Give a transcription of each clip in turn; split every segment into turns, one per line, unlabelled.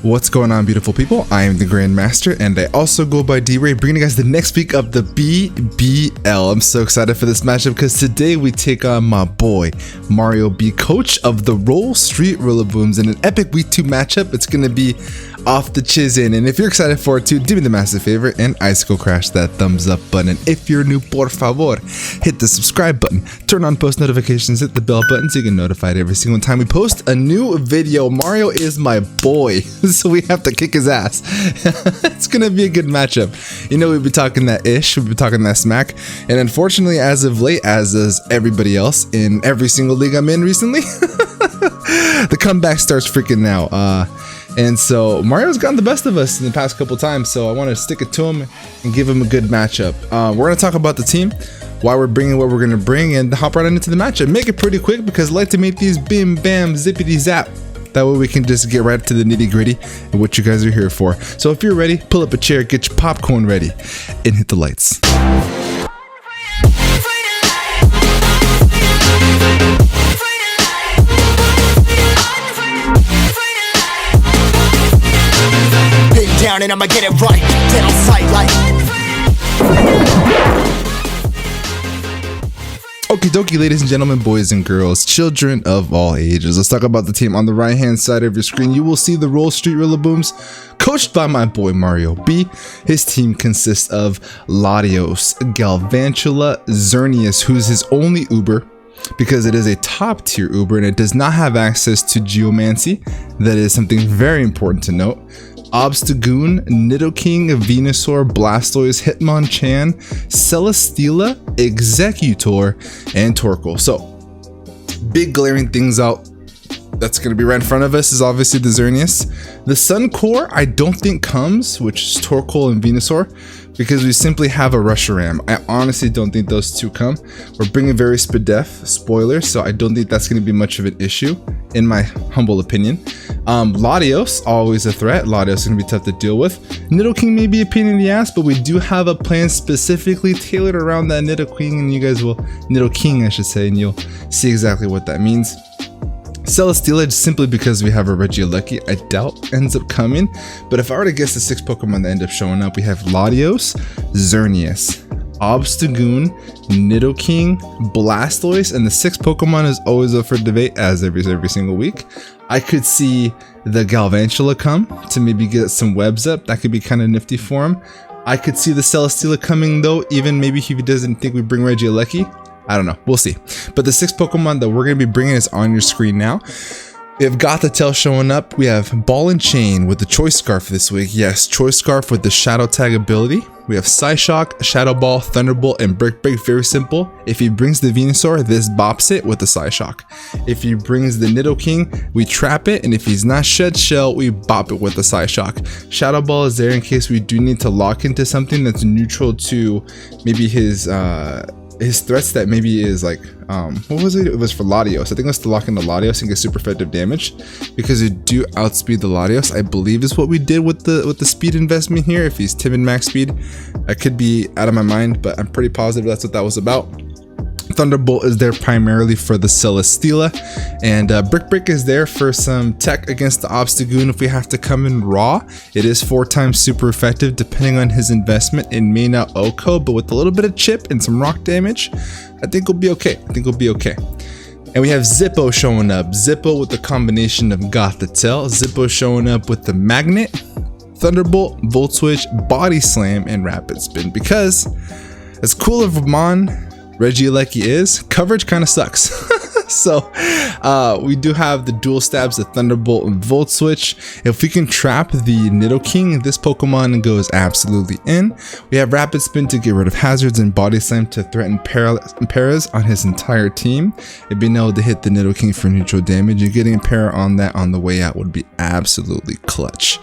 What's going on, beautiful people? I am the Grandmaster, and I also go by D-Ray, bringing you guys the next week of the BBL. I'm so excited for this matchup because today we take on my boy MarioBee, coach of the Roll Street Rillabooms, in an epic week 2 matchup. It's going to be off the chisin, and if you're excited for it too, do me the massive favor and icicle crash that thumbs up button. And if you're new, por favor, hit the subscribe button, turn on post notifications, hit the bell button so you get notified every single time we post a new video. Mario is my boy, so we have to kick his ass. It's gonna be a good matchup. You know, we've been talking that ish, we've been talking that smack, and unfortunately, as of late, as does everybody else in every single league I'm in recently, the comeback starts freaking now. And so Mario's gotten the best of us in the past couple times, so I want to stick it to him and give him a good matchup. We're going to talk about the team, why we're bringing what we're going to bring, and hop right into the matchup. Make it pretty quick because I like to make these bim bam zippity zap. That way we can just get right to the nitty gritty and what you guys are here for. So if you're ready, pull up a chair, get your popcorn ready, and hit the lights.
Down and I'ma get it right, dead on sight like.
Okie dokie, ladies and gentlemen, boys and girls, children of all ages. Let's talk about the team. On the right hand side of your screen, you will see the Roll Street Rillabooms, coached by my boy MarioBee. His team consists of Latios, Galvantula, Xerneas, who's his only Uber, because it is a top tier Uber and it does not have access to Geomancy. That is something very important to note. Obstagoon, Nidoking, Venusaur, Blastoise, Hitmonchan, Celesteela, Executor, and Torkoal. So, big glaring things out that's going to be right in front of us is obviously the Xerneas. The Sun Core I don't think comes, which is Torkoal and Venusaur, because we simply have a Reshiram. I honestly don't think those two come. We're bringing very Spadef, spoiler, so I don't think that's going to be much of an issue, in my humble opinion. Latios, always a threat. Latios is going to be tough to deal with. Nidoking may be a pain in the ass, but we do have a plan specifically tailored around that Nidoking, and you guys will, Nidoking I should say, and you'll see exactly what that means. Celesteela, just simply because we have a Regieleki, I doubt ends up coming, but if I were to guess the 6 Pokemon that end up showing up, we have Latios, Xerneas, Obstagoon, Nidoking, Blastoise, and the 6 Pokemon is always up for debate, as every single week. I could see the Galvantula come to maybe get some webs up. That could be kind of nifty for him. I could see the Celesteela coming though, even maybe if he doesn't think we bring Regieleki. I don't know, we'll see. But the 6 Pokemon that we're going to be bringing is on your screen now. We have Gothitelle showing up. We have Ball and Chain with the Choice Scarf this week. Yes, Choice Scarf with the Shadow Tag ability. We have Psyshock, Shadow Ball, Thunderbolt, and Brick Break. Very simple. If he brings the Venusaur, this bops it with the Psyshock. If he brings the Nidoking, we trap it. And if he's not Shed Shell, we bop it with the Psyshock. Shadow Ball is there in case we do need to lock into something that's neutral to maybe his threats that maybe is like, what was it? It was for Latios. I think that's to lock into Latios and get super effective damage, because you do outspeed the Latios, I believe is what we did with the speed investment here. If he's timid max speed, I could be out of my mind, but I'm pretty positive that's what that was about. Thunderbolt is there primarily for the Celesteela, and Brick Break is there for some tech against the Obstagoon if we have to come in raw. It is 4 times super effective depending on his investment in Mana Oko, but with a little bit of chip and some rock damage, I think we'll be okay. And we have Zippo showing up. Zippo with the combination of Gothitelle. Zippo showing up with the Magnet, Thunderbolt, Volt Switch, Body Slam, and Rapid Spin, because as cool of a mon Regieleki is, coverage kind of sucks. So we do have the dual stabs, the Thunderbolt and Volt Switch. If we can trap the Nidoking, this Pokemon goes absolutely in. We have Rapid Spin to get rid of hazards and Body Slam to threaten Paras on his entire team. And being able to hit the Nidoking for neutral damage and getting a Para on that on the way out would be absolutely clutch.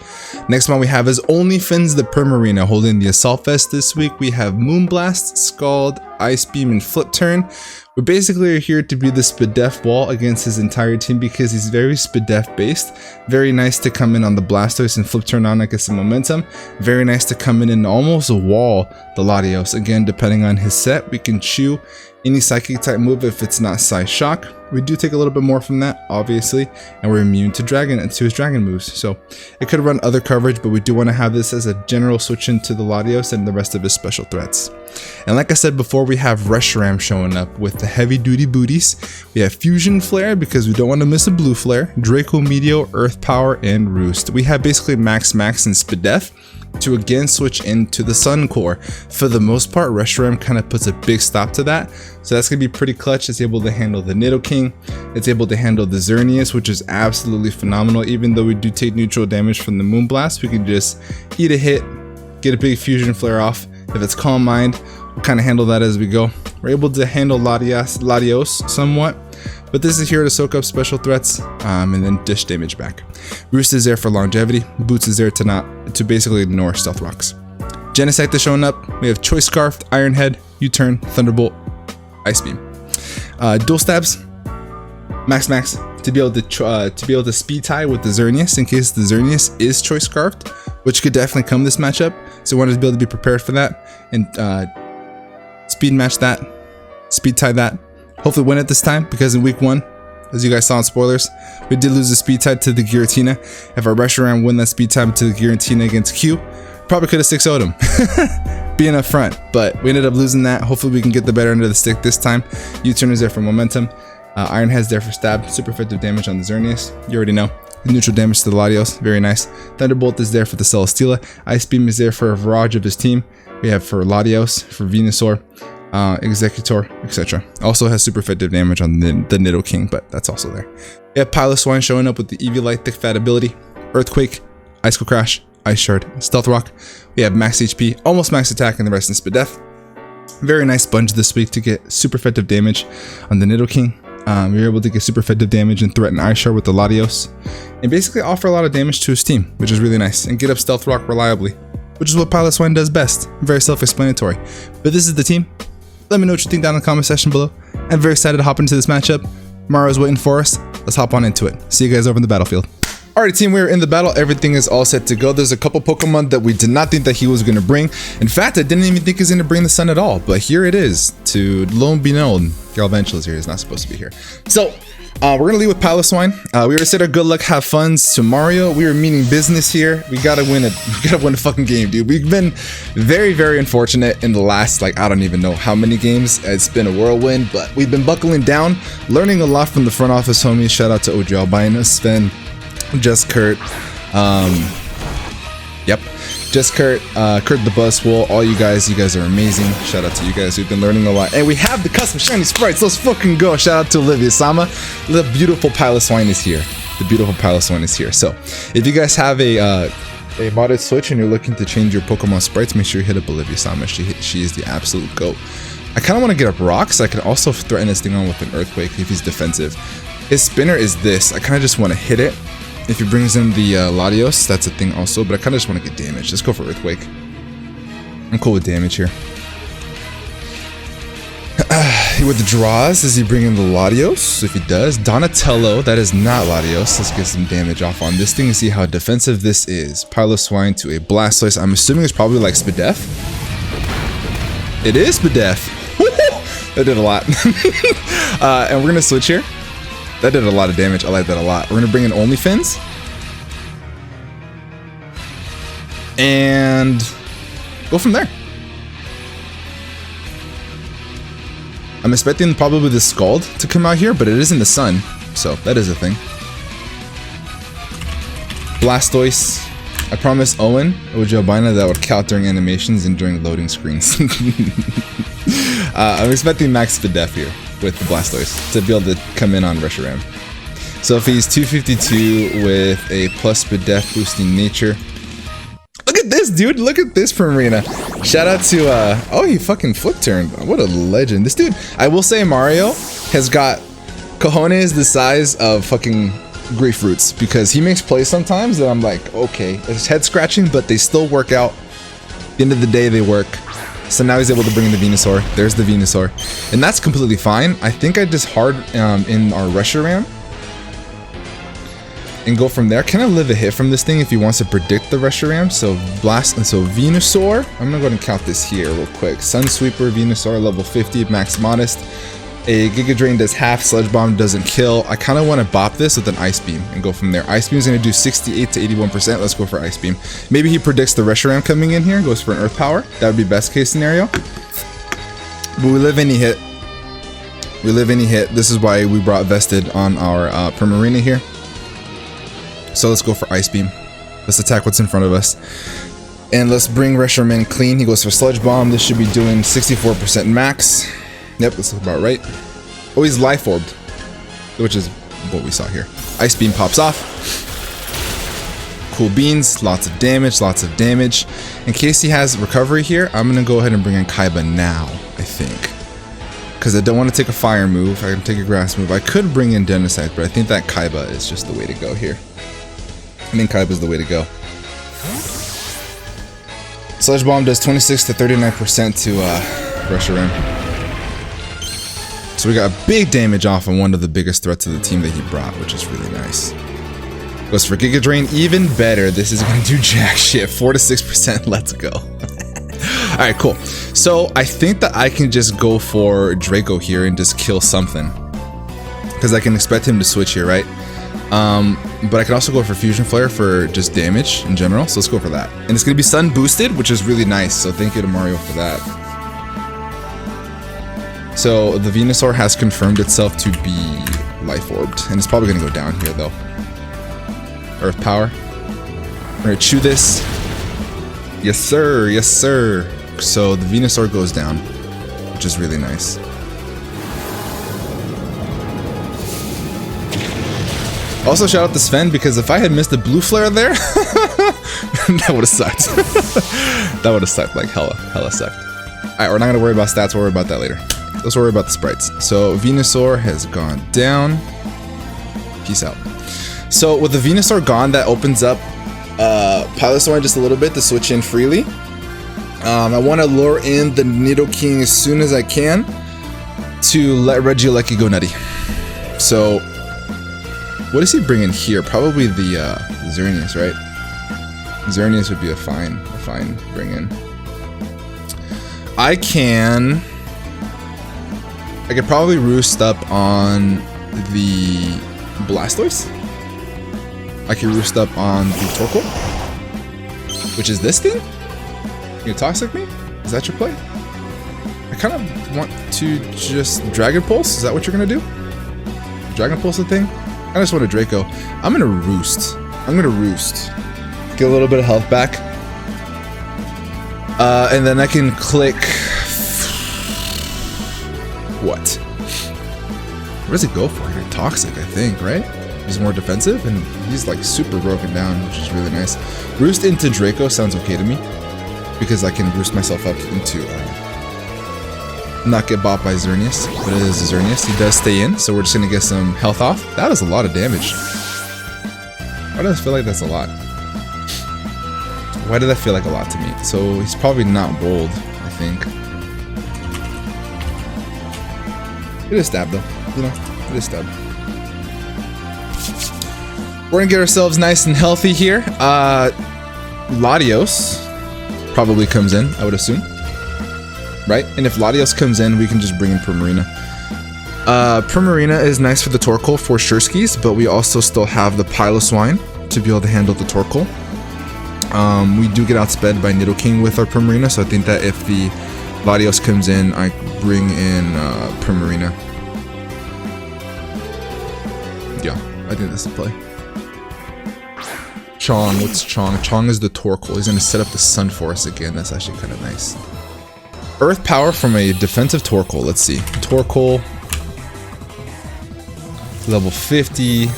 Next one we have is OnlyFins the Primarina holding the Assault Vest this week. We have Moonblast, Scald, Ice Beam, and Flip Turn. We basically are here to be the Spadef wall against his entire team because he's very Spadef based. Very nice to come in on the Blastoise and Flip Turn on to get some momentum. Very nice to come in and almost wall the Latios. Again, depending on his set, we can chew Any psychic type move if it's not Psy Shock. We do take a little bit more from that, obviously, and we're immune to dragon and to his dragon moves. So it could run other coverage, but we do want to have this as a general switch into the Latios and the rest of his special threats. And like I said before, we have Reshiram showing up with the heavy duty booties. We have Fusion Flare because we don't want to miss a blue flare, Draco Meteor, Earth Power, and Roost. We have basically max and Spadef to again switch into the Sun Core. For the most part, Reshiram kind of puts a big stop to that. So that's going to be pretty clutch. It's able to handle the Nidoking. It's able to handle the Xerneas, which is absolutely phenomenal. Even though we do take neutral damage from the Moonblast, we can just eat a hit, get a big Fusion Flare off. If it's Calm Mind, we'll kind of handle that as we go. We're able to handle Latios somewhat, but this is here to soak up special threats and then dish damage back. Roost is there for longevity. Boots is there to basically ignore Stealth Rocks. Genesect is showing up. We have Choice Scarf, Iron Head, U-Turn, Thunderbolt, Ice Beam. Dual Stabs, Max to be able to speed tie with the Xerneas in case the Xerneas is Choice Scarfed, which could definitely come this matchup. So we wanted to be able to be prepared for that and speed match that, speed tie that. Hopefully win it this time, because in week 1, as you guys saw in spoilers, we did lose the speed tie to the Giratina. If our Reshiram win that speed tie to the Giratina against Q, probably could have 6-0'd him, being up front, but we ended up losing that. Hopefully we can get the better end of the stick this time. U-Turn is there for momentum. Iron Head's there for stab, super effective damage on the Xerneas. You already know. Neutral damage to the Latios, very nice. Thunderbolt is there for the Celesteela. Ice Beam is there for a barrage of his team. We have for Latios, for Venusaur, Executor, etc. Also has super effective damage on the Nidoking, but that's also there. We have Piloswine showing up with the Eviolite Thick Fat ability, Earthquake, Icicle Crash, Ice Shard, Stealth Rock. We have max HP, almost max attack, and the rest in Spadef. Very nice sponge this week to get super effective damage on the Nidoking. We were able to get super effective damage and threaten Ice Shard with the Latios, and basically offer a lot of damage to his team, which is really nice, and get up Stealth Rock reliably, which is what Piloswine does best. Very self-explanatory. But this is the team. Let me know what you think down in the comment section below. I'm very excited to hop into this matchup. Mario's waiting for us. Let's hop on into it. See you guys over in the battlefield. Alright team, we're in the battle. Everything is all set to go. There's a couple Pokemon that we did not think that he was going to bring. In fact, I didn't even think he's going to bring the sun at all. But here it is. To lo and be known, Galvantula is here. He's not supposed to be here. So, we're going to lead with Piloswine. We already said our good luck, have funs to Mario. We are meaning business here. We gotta win it. We gotta win a fucking game, dude. We've been very, very unfortunate in the last, like, I don't even know how many games. It's been a whirlwind, but we've been buckling down, learning a lot from the front office homies. Shout out to OG Albino, Sven, Just Kurt, Just Kurt, Kurt the Buzzwole, all you guys are amazing. Shout out to you guys. We've been learning a lot. And we have the custom shiny sprites. Let's fucking go. Shout out to Olivia Sama. The beautiful Piloswine is here. The beautiful Piloswine is here. So, if you guys have a modded Switch and you're looking to change your Pokemon sprites, make sure you hit up Olivia Sama. She is the absolute GOAT. I kind of want to get up rocks. I can also threaten this thing on with an Earthquake if he's defensive. His spinner is this. I kind of just want to hit it. If he brings in the Latios, that's a thing also, but I kind of just want to get damage. Let's go for Earthquake. I'm cool with damage here. With the draws, does he bring in the Latios? If he does, Donatello, that is not Latios. Let's get some damage off on this thing and see how defensive this is. Piloswine to a Blastoise. I'm assuming it's probably like Spadef. It is Spadef. That did a lot. And we're going to switch here. That did a lot of damage. I like that a lot. We're going to bring in OnlyFins. And go from there. I'm expecting probably the Scald to come out here, but it is in the sun. So that is a thing. Blastoise. I promised Owen, OG Albina, that would count during animations and during loading screens. I'm expecting Max Spadef here with the Blastoise to be able to come in on Reshiram. So if he's 252 with a plus Spadef boosting nature. Look at this, dude. Look at this from Arena. Shout out to, oh, he fucking flip turned. What a legend. This dude, I will say Mario has got cojones the size of fucking grapefruits, because he makes plays sometimes that I'm like, okay, it's head scratching, but they still work out. At the end of the day, they work. So now he's able to bring in the Venusaur. There's the Venusaur. And that's completely fine. I think I just hard in our Reshiram. and go from there. Kind of live a hit from this thing if he wants to predict the Reshiram. So Blast, and so Venusaur. I'm gonna go ahead and count this here real quick. Sunsweeper, Venusaur, level 50, max modest. A Giga Drain does half, Sludge Bomb doesn't kill. I kind of want to bop this with an Ice Beam and go from there. Ice Beam is going to do 68 to 81%. Let's go for Ice Beam. Maybe he predicts the Reshiram coming in here, goes for an Earth Power. That would be best case scenario. But we live any hit. We live any hit. This is why we brought Vested on our Primarina here. So let's go for Ice Beam. Let's attack what's in front of us. And let's bring Reshiram in clean. He goes for Sludge Bomb. This should be doing 64% max. Yep, that's about right. Oh, he's Life Orbed, which is what we saw here. Ice Beam pops off. Cool Beans, lots of damage, lots of damage. In case he has recovery here, I'm going to go ahead and bring in Kaiba now, I think. Because I don't want to take a fire move. I can take a grass move. I could bring in Genesect, but I think that Kaiba is just the way to go here. I think Kaiba is the way to go. Sludge Bomb does 26 to 39% to Reshiram. So we got big damage off on one of the biggest threats of the team that he brought, which is really nice. Goes for Giga Drain, even better. This is going to do jack shit. 4 to 6%. Let's go. All right, cool. So I think that I can just go for Draco here and just kill something, because I can expect him to switch here, right? But I can also go for Fusion Flare for just damage in general. So let's go for that. And it's going to be Sun boosted, which is really nice. So thank you to Mario for that. So the Venusaur has confirmed itself to be Life Orbed, and it's probably going to go down here though. Earth Power. We're going to chew this. Yes sir, yes sir. So the Venusaur goes down, which is really nice. Also shout out to Sven, because if I had missed the blue flare there, that would have sucked. That would have sucked, like hella sucked. Alright, we're not going to worry about stats, we'll worry about that later. Let's worry about the sprites. So Venusaur has gone down. Peace out. So with the Venusaur gone, that opens up Piloswine just a little bit to switch in freely. I want to lure in the Nidoking as soon as I can to let Regieleki go nutty. So what does he bring in here? Probably the Xerneas, right? Xerneas would be a fine bring in. I could probably roost up on the Blastoise. I can roost up on the Torkoal, which is this thing? You Toxic me? Is that your play? I kind of want to just Dragon Pulse. Is that what you're going to do? Dragon Pulse the thing? I just want a Draco. I'm going to Roost. Get a little bit of health back. And then I can click... What? What does it go for here? Toxic, I think, right? He's more defensive, and he's like super broken down, which is really nice. Roost into Draco sounds okay to me, because I can roost myself up into not get bought by Xerneas, but it is a Xerneas. He does stay in, so we're just gonna get some health off. That is a lot of damage. Why does it feel like that's a lot? Why did that feel like a lot to me? So he's probably not bold, I think. It is stab though, you know, it is stab. We're gonna get ourselves nice and healthy here. Latios probably comes in, I would assume. Right? And if Latios comes in, we can just bring in Primarina. Primarina is nice for the Torkoal for sure skis, but we also still have the Piloswine to be able to handle the Torkoal. We do get outsped by Nidoking with our Primarina, so I think that if the Latios comes in, I bring in Primarina. Yeah, I think that's the play. Chong, what's Chong? Chong is the Torkoal. He's going to set up the Sun Forest again. That's actually kind of nice. Earth Power from a defensive Torkoal. Let's see. Torkoal. Level 50.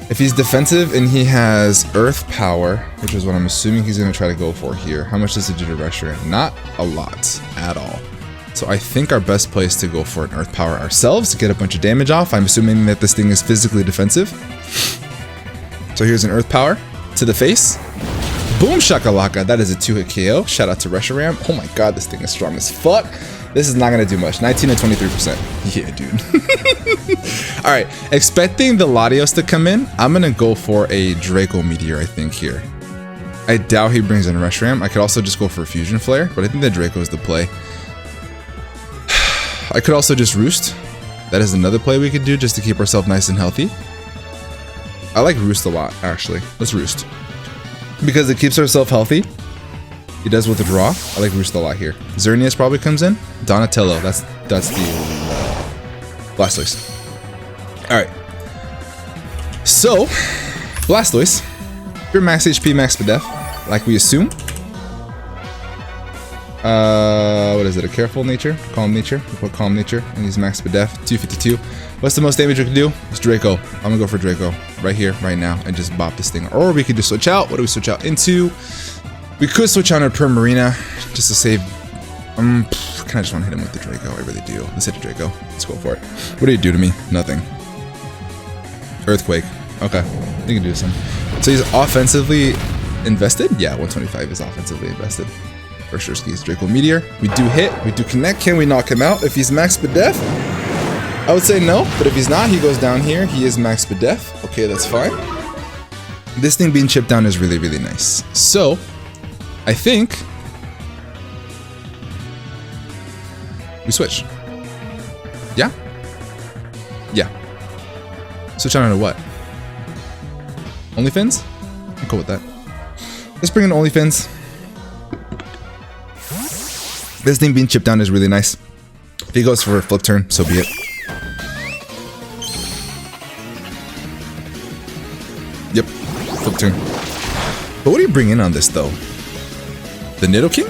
If he's defensive and he has Earth Power, which is what I'm assuming he's going to try to go for here. How much does it do to Reshiram? Not a lot at all. So I think our best play is to go for an Earth Power ourselves to get a bunch of damage off. I'm assuming that this thing is physically defensive. So here's an Earth Power to the face. Boom shakalaka. That is a 2-hit KO. Shout out to Reshiram. Oh my god, this thing is strong as fuck. This is not gonna do much. 19 and 23%. Yeah, dude. All right, expecting the Latios to come in, I'm gonna go for a Draco Meteor, I think, here. I doubt he brings in Reshiram. I could also just go for a Fusion Flare, but I think the Draco is the play. I could also just Roost. That is another play we could do just to keep ourselves nice and healthy. I like Roost a lot, actually. Let's Roost. Because it keeps ourselves healthy. He does withdraw. I like Roost a lot here. Xerneas probably comes in. Donatello. That's the Blastoise. Alright. So, Blastoise. You're max HP, max Spadef, like we assume. What is it? A careful nature? Calm nature? We put calm nature. And he's max Spadef. 252. What's the most damage we can do? It's Draco. I'm gonna go for Draco. Right here, right now. And just bop this thing. Or we could just switch out. What do we switch out into? We could switch on a Primarina just to save. Kind of just want to hit him with the Draco. I really do. Let's hit the Draco. Let's go for it. What do you do to me? Nothing. Earthquake. Okay. You can do something. So he's offensively invested? Yeah, 125 is offensively invested. For sure, skis. Draco Meteor. We do hit. We do connect. Can we knock him out? If he's max Spadef? I would say no. But if he's not, he goes down here. He is max Spadef. Okay, that's fine. This thing being chipped down is really, really nice. So, I think we switch. Yeah? Yeah. Switch on to what? OnlyFins? I'm cool with that. Let's bring in OnlyFins. This thing being chipped down is really nice. If he goes for a flip turn, so be it. Yep, flip turn. But what do you bring in on this though? The Nidoking?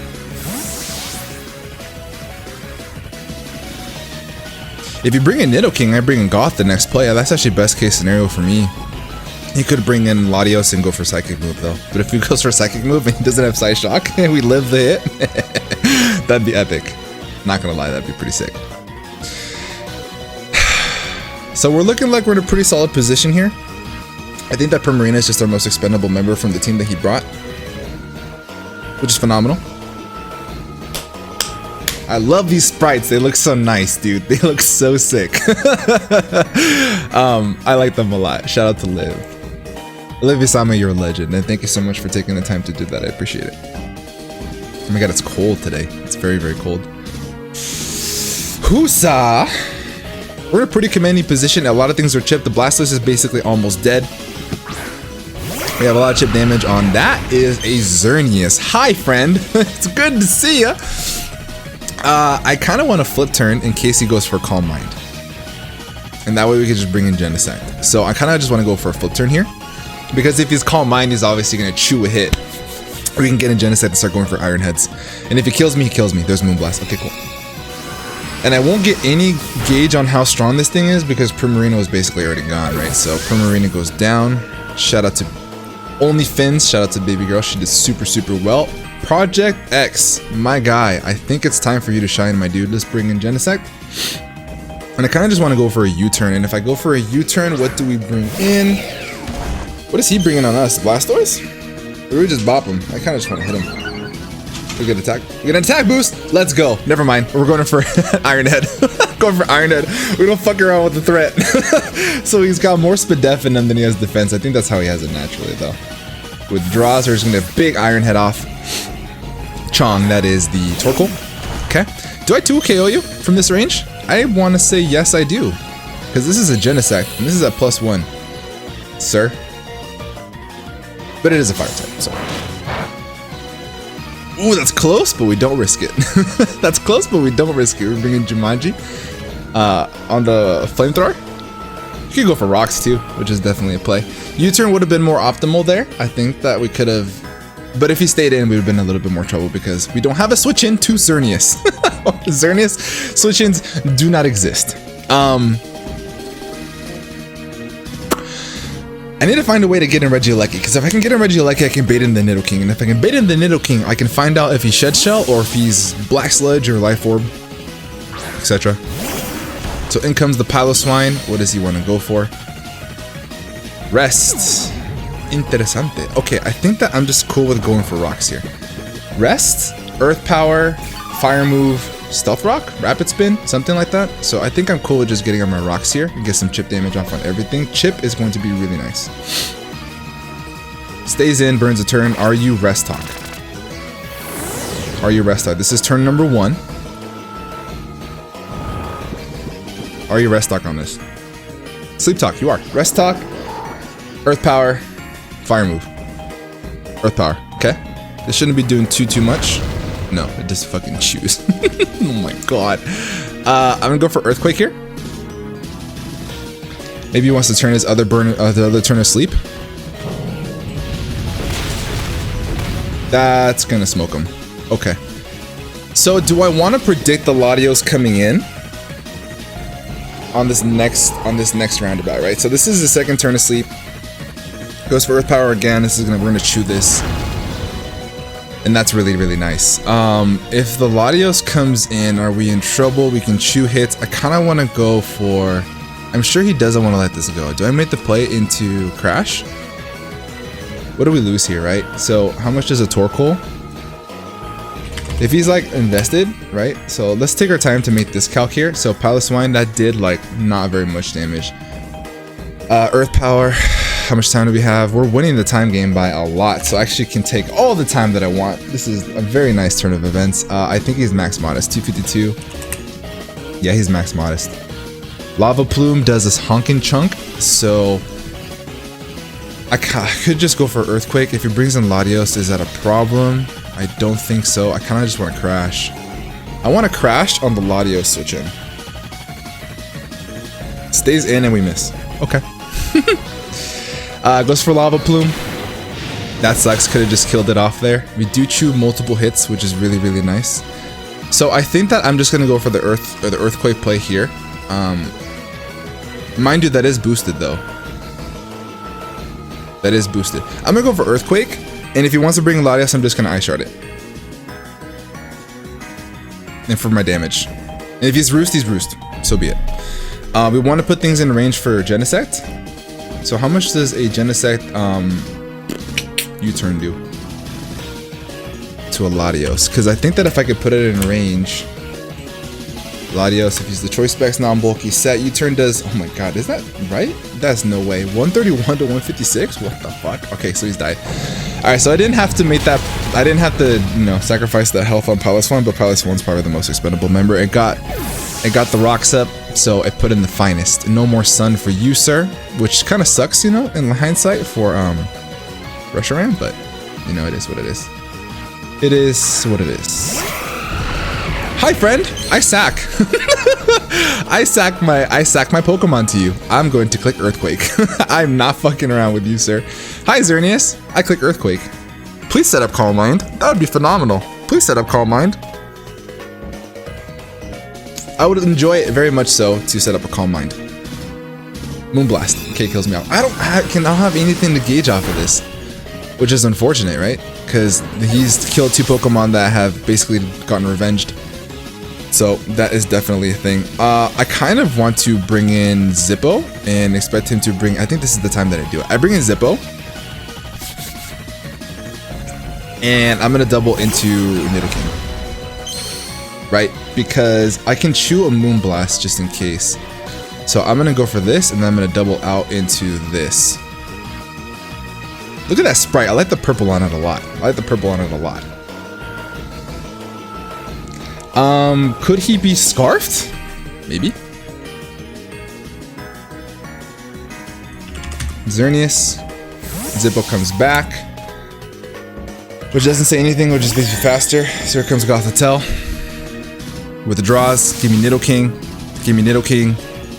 If you bring in Nidoking, I bring in Goth the next play. That's actually best case scenario for me. He could bring in Latios and go for Psychic Move though. But if he goes for Psychic Move and he doesn't have Psy Shock and we live the hit, that'd be epic. Not gonna lie, that'd be pretty sick. So we're looking like we're in a pretty solid position here. I think that Primarina is just our most expendable member from the team that he brought, which is phenomenal. I love these sprites. They look so nice, dude. They look so sick. I like them a lot. Shout out to Liv. Liv-sama, you're a legend, and thank you so much for taking the time to do that. I appreciate it. Oh my god, it's cold today. It's very, very cold. Husa! We're in a pretty commanding position. A lot of things are chipped. The Blastoise is basically almost dead. We have a lot of chip damage on. That is a Xerneas. Hi, friend. It's good to see ya. I kind of want to flip turn in case he goes for Calm Mind. And that way we can just bring in Genesect. So I kind of just want to go for a flip turn here. Because if he's Calm Mind, he's obviously going to chew a hit. We can get in Genesect and start going for Iron Heads. And if he kills me, he kills me. There's Moonblast. Okay, cool. And I won't get any gauge on how strong this thing is because Primarina was basically already gone, right? So Primarina goes down. Shout out to OnlyFins. Shout out to Baby Girl. She did super, super well. Project X, my guy. I think it's time for you to shine, my dude. Let's bring in Genesect. And I kind of just want to go for a U-turn. And if I go for a U-turn, what do we bring in? What is he bringing on us? Blastoise? Or we just bop him? I kind of just want to hit him. We get attack. We get an attack boost. Let's go. Never mind. We're going for Iron Head. Going for Iron Head. We don't fuck around with the threat. So he's got more Spadef in him than he has defense. I think that's how he has it naturally, though. Withdraws, we're just going to big Iron Head off. Chong, that is the Torkoal. Okay. Do I 2KO you from this range? I want to say yes, I do. Because this is a Genesect, and this is at +1. Sir. But it is a fire type, so. Ooh, that's close, but we don't risk it. That's close, but we don't risk it. We're bringing Jumanji on the Flamethrower. You could go for Rocks too, which is definitely a play. U-turn would have been more optimal there. I think that we could have, but if he stayed in, we would have been in a little bit more trouble because we don't have a switch in to Xerneas. Xerneas switch-ins do not exist. I need to find a way to get in Regieleki, because if I can get in Regieleki, I can bait in the Nidoking. And if I can bait in the Nidoking, I can find out if he's Shed Shell or if he's Black Sludge or Life Orb, etc. So in comes the Piloswine. What does he want to go for? Rest. Interesante. Okay, I think that I'm just cool with going for rocks here. Rest, Earth Power, Fire Move, Stealth Rock, Rapid Spin, something like that. So I think I'm cool with just getting on my rocks here and get some chip damage off on everything. Chip is going to be really nice. Stays in, burns a turn. Are you Rest Talk? Are you Rest Talk? This is turn number 1. Are you Rest Talk on this? Sleep Talk, you are. Rest Talk, Earth Power, Fire Move. Earth Power, okay. This shouldn't be doing too much. No, it just fucking chews. Oh my god. I'm gonna go for Earthquake here. Maybe he wants to turn his other the other turn to sleep. That's gonna smoke him. Okay. So do I want to predict the Latios coming in on this next roundabout, right? So this is the second turn to sleep. Goes for Earth Power again. We're gonna chew this. And that's really, really nice. If the Latios comes in, are we in trouble? We can chew hits. I kind of want to go for... I'm sure he doesn't want to let this go. Do I make the play into Crash? What do we lose here, right? So how much does a Torkoal? If he's like invested, right? So let's take our time to make this calc here. So Palace Wine, that did like not very much damage. Earth Power. How much time do we have? We're winning the time game by a lot, so I actually can take all the time that I want. This is a very nice turn of events. I think he's max modest, 252. Yeah, he's max modest. Lava Plume does this honkin' chunk, so I could just go for Earthquake. If he brings in Latios, is that a problem? I don't think so. I kind of just want to crash. I want to crash on the Latios switch in. Stays in and we miss. Okay. Goes for Lava Plume. That sucks. Could have just killed it off there. We do chew multiple hits, which is really, really nice. So I think that I'm just gonna go for the Earthquake play here. Mind you, that is boosted though. That is boosted. I'm gonna go for Earthquake, and if he wants to bring Latios, I'm just gonna Ice Shard it. And for my damage. And if he's Roost, he's Roost. So be it. We want to put things in range for Genesect. So how much does a Genesect U-turn do to a Latios? Because I think that if I could put it in range, Latios, if he's the choice specs non-bulky set, U-turn does, oh my god, is that right? That's no way. 131 to 156? What the fuck? Okay, so he's died. Alright, so I didn't have to make that, I didn't have to, you know, sacrifice that health on Palace 1, but Palace 1's probably the most expendable member. It got the rocks up, so I put in the finest. No more sun for you, sir, which kind of sucks, you know, in hindsight for Reshiram, but you know, it is what it is. It is what it is. Hi, friend. I sack. I sack my Pokemon to you. I'm going to click Earthquake. I'm not fucking around with you, sir. Hi, Xerneas. I click Earthquake. Please set up Calm Mind. That would be phenomenal. Please set up Calm Mind. I would enjoy it very much so to set up a Calm Mind. Moonblast. Okay, kills me out. I don't have anything to gauge off of this, which is unfortunate, right? Because he's killed 2 Pokemon that have basically gotten revenged. So that is definitely a thing. I kind of want to bring in Zippo and expect him to bring... I think this is the time that I do it. I bring in Zippo. And I'm going to double into Nidoking. Right? Because I can chew a Moonblast just in case. So I'm going to go for this, and then I'm going to double out into this. Look at that sprite. I like the purple on it a lot. Could he be Scarfed? Maybe. Xerneas. Zippo comes back. Which doesn't say anything, which just makes me faster. So here comes Gothitelle. With the draws. Give me Nidoking. Give me Nidoking.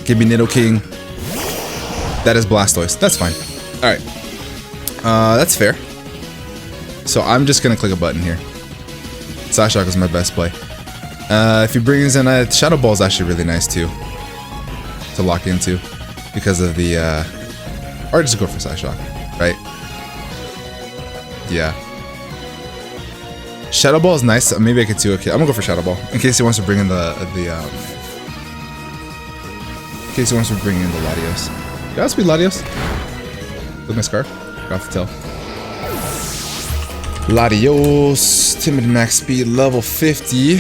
Give me Nidoking. That is Blastoise. That's fine. Alright. That's fair. So I'm just gonna click a button here. Psyshock is my best play. If he brings in a Shadow Ball is actually really nice too to lock into because of the or just go for Psyshock, right? Yeah. Shadow Ball is nice. Maybe I could do okay. I'm gonna go for Shadow Ball in case he wants to bring in the Latios. Did I speed Latios? With my scarf? Got to tell. Latios, timid max speed, level 50.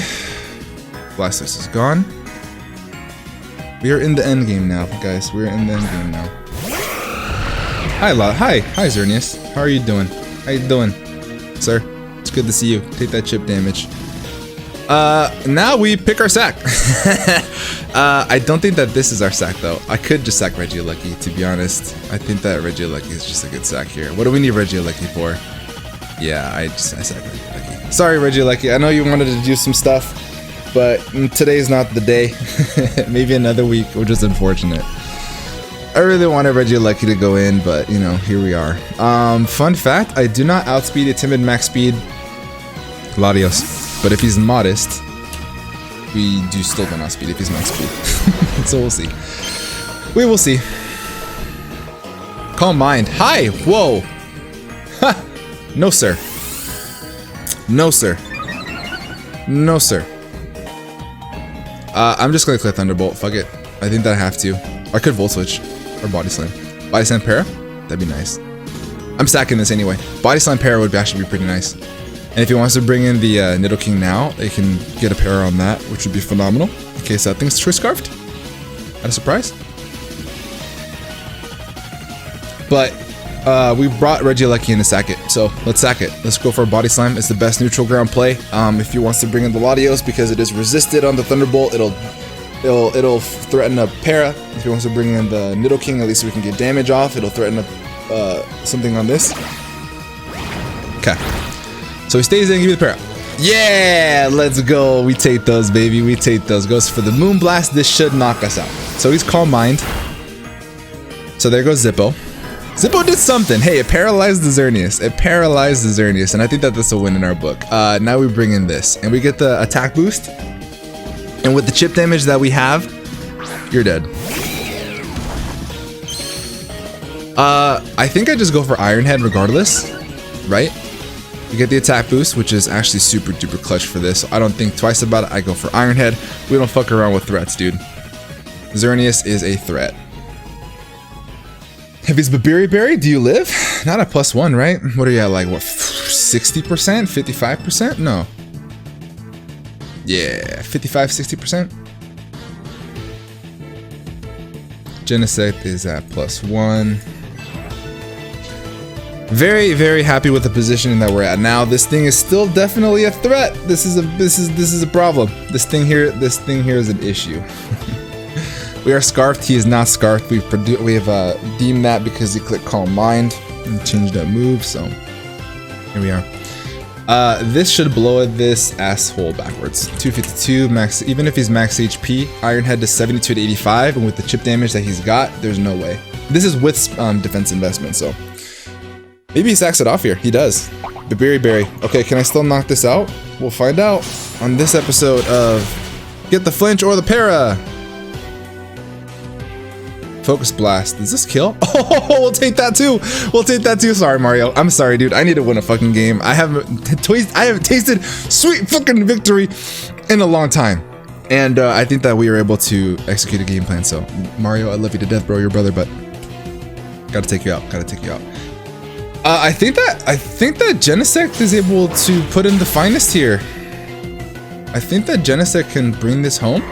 Blastoise is gone. We are in the end game now, guys. We're in the end game now. Hi, Xerneas. How are you doing? How you doing, sir? It's good to see you. Take that chip damage. Now we pick our sack. I don't think that this is our sack though. I could just sack Regieleki, to be honest. I think that Regieleki is just a good sack here. What do we need Regieleki for? Yeah, I sack Regieleki. Sorry, Regieleki. I know you wanted to do some stuff, but today's not the day. Maybe another week, which is unfortunate. I really wanted Regieleki to go in, but you know, here we are. Fun fact, I do not outspeed a timid max speed Latios. But if he's modest, we do still don't outspeed if he's max speed. So we'll see. We will see. Calm mind. Hi! Whoa! Ha! No, sir. No, sir. No, sir. I'm just gonna click Thunderbolt. Fuck it. I think that I have to. Or I could Volt Switch. Or Body Slam. Body Slam Para? That'd be nice. I'm stacking this anyway. Body Slam Para would actually be pretty nice. And if he wants to bring in the Nidoking now, they can get a Para on that, which would be phenomenal. In case that thing's Choice Scarfed. At a surprise. But we brought Regieleki in to sack it, so let's sack it. Let's go for a Body Slam. It's the best neutral ground play. If he wants to bring in the Latios, because it is resisted on the Thunderbolt, it'll threaten a Para. If he wants to bring in the Nidoking, at least we can get damage off. It'll threaten something on this. Okay. So he stays in, give me the Para. Yeah, let's go. We take those, baby. We take those. Goes for the Moonblast. This should knock us out. So he's Calm Mind. So there goes Zippo. Zippo did something. Hey, it paralyzed the Xerneas. It paralyzed the Xerneas, and I think that this will win in our book. Now we bring in this, and we get the attack boost. And with the chip damage that we have, you're dead. I think I just go for Iron Head regardless, right? You get the attack boost, which is actually super duper clutch for this. So I don't think twice about it. I go for Iron Head. We don't fuck around with threats, dude. Xerneas is a threat. If he's Berry, do you live? Not at +1, right? What are you at, like, what, 60%? 55%? No. Yeah, 55, 60%. Genesect is at +1. Very, very happy with the position that we're at now. This thing is still definitely a threat. This is a problem. This thing here is an issue. We are scarfed. He is not scarfed. We have deemed that because he clicked Calm Mind and changed that move. So here we are. This should blow this asshole backwards. 252 max. Even if he's max HP, Iron Head to 72 to 85, and with the chip damage that he's got, there's no way. This is with defense investment, so maybe he sacks it off here. He does. The Berry. Okay, can I still knock this out? We'll find out on this episode of Get the Flinch or the Para. Focus Blast. Does this kill? Oh, we'll take that too. We'll take that too. Sorry, Mario. I'm sorry, dude. I need to win a fucking game. I haven't tasted sweet fucking victory in a long time. And I think that we were able to execute a game plan. So, Mario, I love you to death, bro. Your brother, but gotta take you out. Gotta take you out. I think that Genesect is able to put in the finest here. I think that Genesect can bring this home.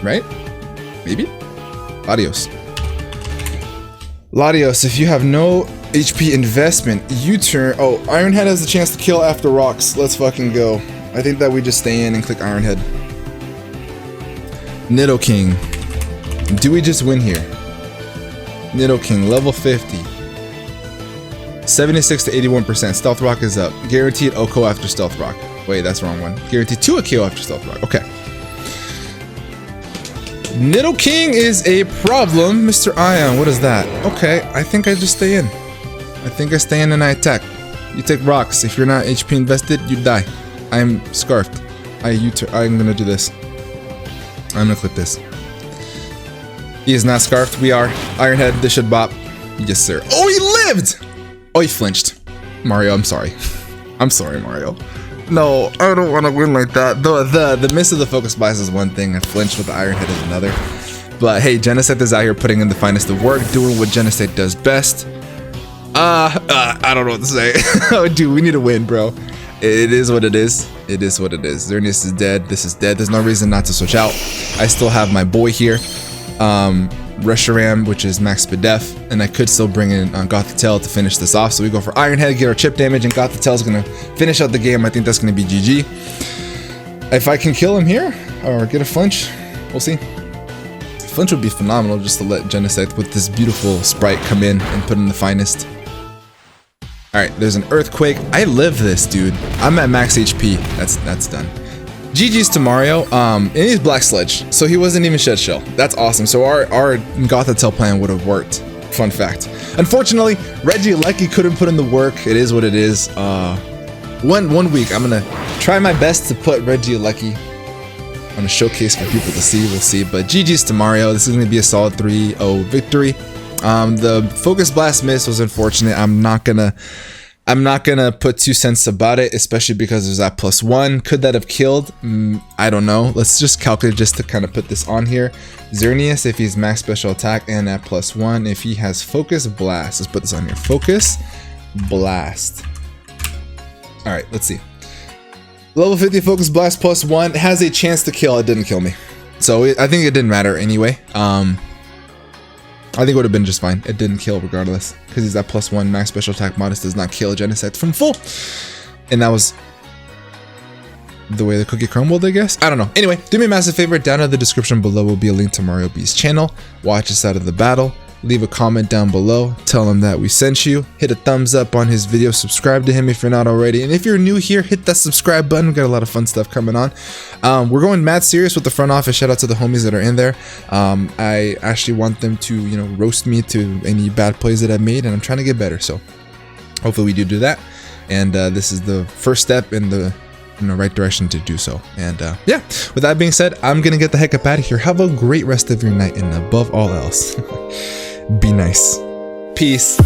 Right? Maybe? Latios. Latios, if you have no HP investment, U-turn. Oh, Iron Head has a chance to kill after rocks. Let's fucking go. I think that we just stay in and click Iron Head. Nidoking. Do we just win here? Nidoking, level 50. 76 to 81%. Stealth Rock is up. Guaranteed OHKO after Stealth Rock. Wait, that's the wrong one. Guaranteed 2 KO after Stealth Rock. Okay. Nidoking is a problem. Mr. Ion, what is that? Okay, I think I just stay in. I think I stay in and I attack. You take rocks. If you're not HP invested, you die. I'm scarfed. I'm gonna do this. I'm gonna click this. He is not scarfed. We are. Iron Head, this should bop. Yes, sir. Oh, he lived! Oh, he flinched. Mario, I'm sorry. I'm sorry, Mario. No, I don't want to win like that. The miss of the focus blast is one thing, and flinch with the Iron Head is another. But hey, Genesect is out here putting in the finest of work, doing what Genesect does best. I don't know what to say. Oh, dude, we need to win, bro. It is what it is. It is what it is. Xerneas is dead. This is dead. There's no reason not to switch out. I still have my boy here. Reshiram, which is max Spadef, and I could still bring in Gothitelle to finish this off. So we go for Iron Head, get our chip damage, and Gothitelle's gonna finish out the game. I think that's gonna be GG. If I can kill him here or get a flinch, we'll see. Flinch would be phenomenal just to let Genesect with this beautiful sprite come in and put in the finest. Alright, there's an Earthquake. I live this, dude. I'm at max HP. That's done. GG's to Mario. And he's Black Sledge, so he wasn't even Shed Shell. That's awesome. So our Gothitelle plan would have worked. Fun fact. Unfortunately, Regieleki couldn't put in the work. It is what it is. One week, I'm gonna try my best to put Regieleki on a showcase for people to see. We'll see. But GG's to Mario. This is gonna be a solid 3-0 victory. The Focus Blast miss was unfortunate. I'm not gonna put 2 cents about it, especially because there's that +1. Could that have killed? I don't know. Let's just calculate just to kind of put this on here. Xerneas, if he's max special attack and at +1, if he has Focus Blast. Let's put this on here. Focus Blast. All right, let's see. Level 50 Focus Blast +1 has a chance to kill. It didn't kill me, so I think it didn't matter anyway. I think it would have been just fine. It didn't kill regardless, because he's at +1 max special attack. Modest does not kill Genesect from full, and that was the way the cookie crumbled, I guess. I don't know. Anyway, do me a massive favor. Down in the description below will be a link to MarioBee's channel. Watch us out of the battle. Leave a comment down below. Tell him that we sent you. Hit a thumbs up on his video. Subscribe to him if you're not already. And if you're new here, hit that subscribe button. We've got a lot of fun stuff coming on. We're going mad serious with the front office. Shout out to the homies that are in there. I actually want them to, you know, roast me to any bad plays that I've made, and I'm trying to get better. So hopefully we do that. And this is the first step in the right direction to do so. And yeah, with that being said, I'm gonna get the heck up out of here. Have a great rest of your night, and above all else, be nice. Peace.